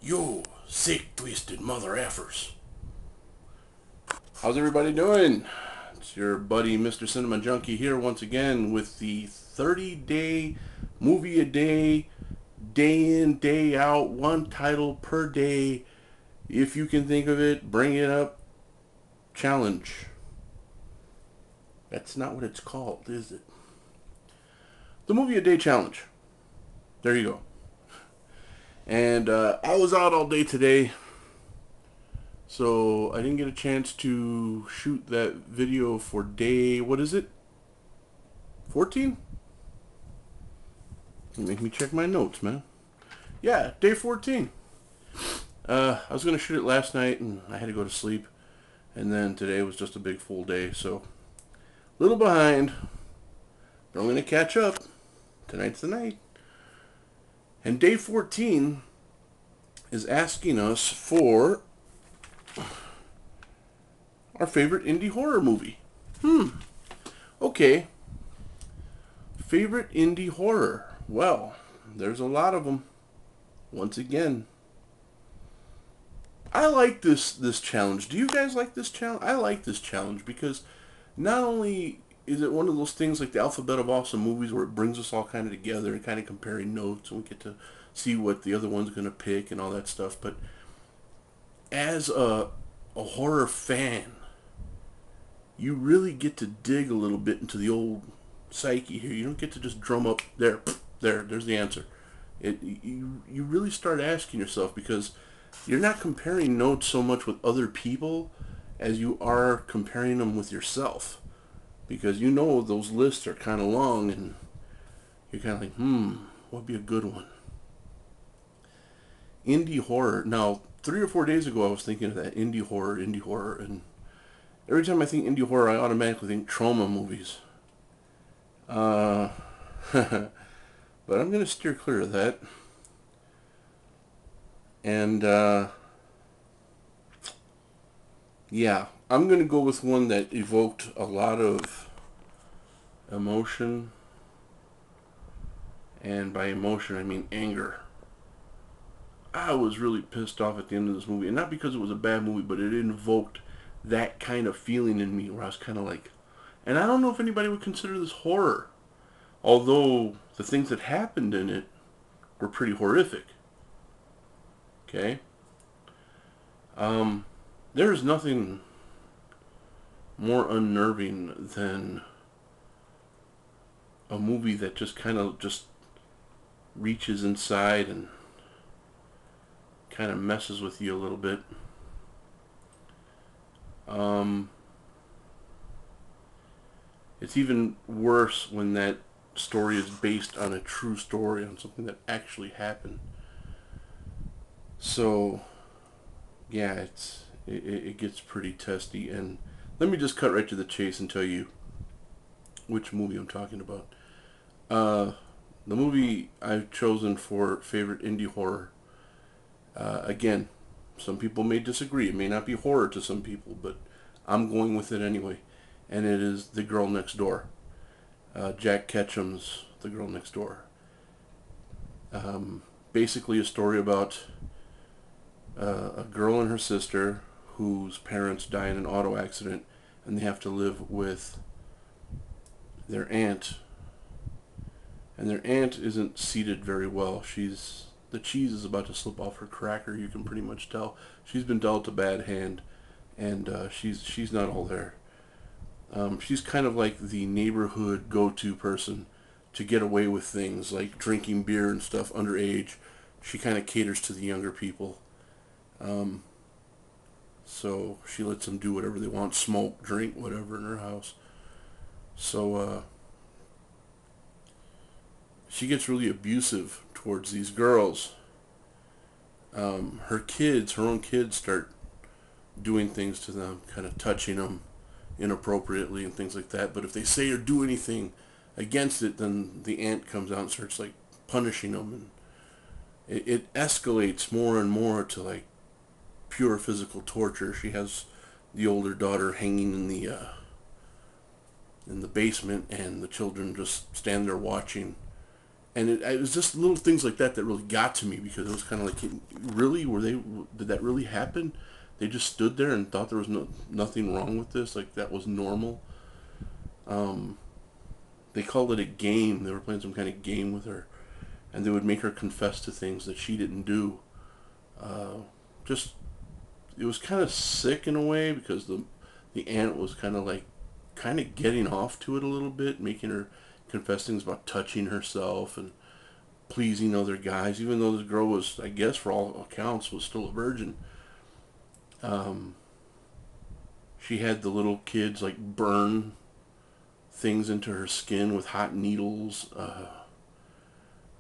Yo, sick, twisted mother effers. How's everybody doing? It's your buddy Mr. Cinema Junkie here once again with the 30-day movie a day in, day out, one title per day. If you can think of it, bring it up. Challenge. That's not what it's called, is it? The movie a day challenge. There you go. And I was out all day today, so I didn't get a chance to shoot that video for day, what is it? 14? Make me check my notes, man. Yeah, day 14. I was going to shoot it last night, and I had to go to sleep. And then today was just a big full day, so a little behind. But I'm going to catch up. Tonight's the night. And day 14 is asking us for our favorite indie horror movie. Okay. Favorite indie horror. Well, there's a lot of them. Once again, I like this challenge. Do you guys like this challenge? I like this challenge because not only is it one of those things like the Alphabet of Awesome Movies where it brings us all kind of together and kind of comparing notes and we get to see what the other one's going to pick and all that stuff, but as a horror fan, you really get to dig a little bit into the old psyche here. You don't get to just drum up there's the answer. You really start asking yourself because you're not comparing notes so much with other people as you are comparing them with yourself. Because you know those lists are kind of long and you're kind of like, what would be a good one? Indie horror. Now, 3 or 4 days ago I was thinking of that indie horror, and every time I think indie horror I automatically think trauma movies. But I'm going to steer clear of that. And, yeah, I'm going to go with one that evoked a lot of emotion. And by emotion, I mean anger. I was really pissed off at the end of this movie. And not because it was a bad movie, but it invoked that kind of feeling in me where I was kind of like... And I don't know if anybody would consider this horror. Although the things that happened in it were pretty horrific. Okay? There is nothing more unnerving than a movie that just kind of just reaches inside and kind of messes with you a little bit. It's even worse when that story is based on a true story, on something that actually happened. So, yeah, it gets pretty testy. And let me just cut right to the chase and tell you which movie I'm talking about. The movie I've chosen for favorite indie horror, again, some people may disagree. It may not be horror to some people, but I'm going with it anyway. And it is The Girl Next Door. Jack Ketchum's The Girl Next Door. Basically a story about a girl and her sister whose parents die in an auto accident and they have to live with their aunt. And their aunt isn't seated very well. The cheese is about to slip off her cracker, you can pretty much tell. She's been dealt a bad hand, and she's not all there. She's kind of like the neighborhood go-to person to get away with things like drinking beer and stuff underage. She kind of caters to the younger people. So she lets them do whatever they want, smoke, drink, whatever in her house. So she gets really abusive towards these girls. Her own kids start doing things to them, kind of touching them inappropriately and things like that. But if they say or do anything against it, then the aunt comes out and starts like punishing them, and it escalates more and more to like pure physical torture. She has the older daughter hanging in the basement, and the children just stand there watching. And it was just little things like that that really got to me, because it was kind of like, really, did that really happen? They just stood there and thought there was nothing wrong with this, like that was normal. Um, they called it a game. They were playing some kind of game with her, and they would make her confess to things that she didn't do. Uh, just it was kind of sick in a way, because the aunt was kind of getting off to it a little bit, making her confess things about touching herself and pleasing other guys, even though the girl was, I guess, for all accounts, was still a virgin. Um, she had the little kids like burn things into her skin with hot needles.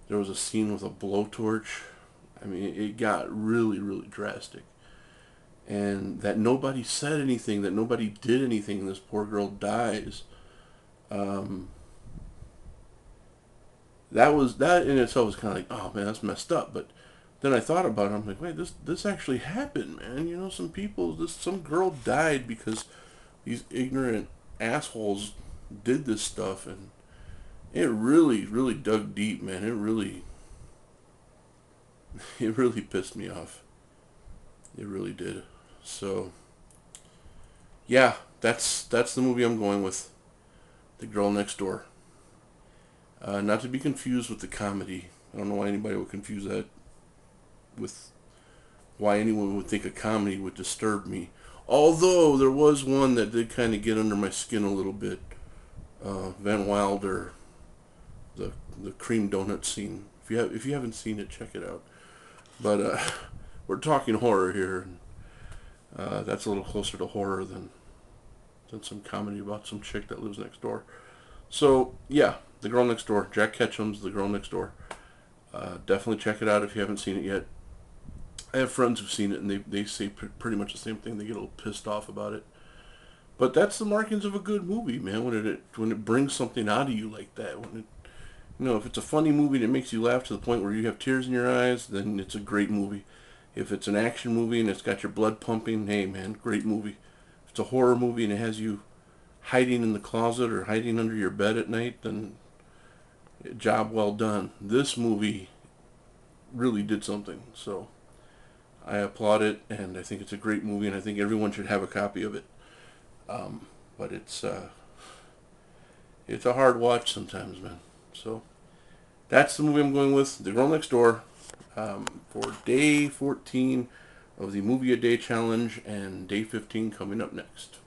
There was a scene with a blowtorch. I mean, it got really, really drastic. And that nobody said anything, that nobody did anything, this poor girl dies. Um, that in itself was kind of like, oh man, that's messed up. But then I thought about it. I'm like, wait, this actually happened, man. You know, some girl died because these ignorant assholes did this stuff, and it really, really dug deep, man. It really pissed me off. It really did. So, yeah, that's the movie I'm going with, The Girl Next Door. Not to be confused with the comedy. I don't know why anybody would confuse that with why anyone would think a comedy would disturb me. Although there was one that did kind of get under my skin a little bit. Van Wilder, the cream donut scene. If you haven't seen it, check it out. But we're talking horror here, and that's a little closer to horror than some comedy about some chick that lives next door. So yeah, The Girl Next Door. Jack Ketchum's The Girl Next Door. Definitely check it out if you haven't seen it yet. I have friends who've seen it, and they say pretty much the same thing. They get a little pissed off about it. But that's the markings of a good movie, man. When it brings something out of you like that. If it's a funny movie that makes you laugh to the point where you have tears in your eyes, then it's a great movie. If it's an action movie and it's got your blood pumping, hey man, great movie. If it's a horror movie and it has you hiding in the closet or hiding under your bed at night, then job well done. This movie really did something. So I applaud it, and I think it's a great movie, and I think everyone should have a copy of it. But it's a hard watch sometimes, man. So that's the movie I'm going with, The Girl Next Door, for day 14 of the Movie a Day Challenge, and day 15 coming up next.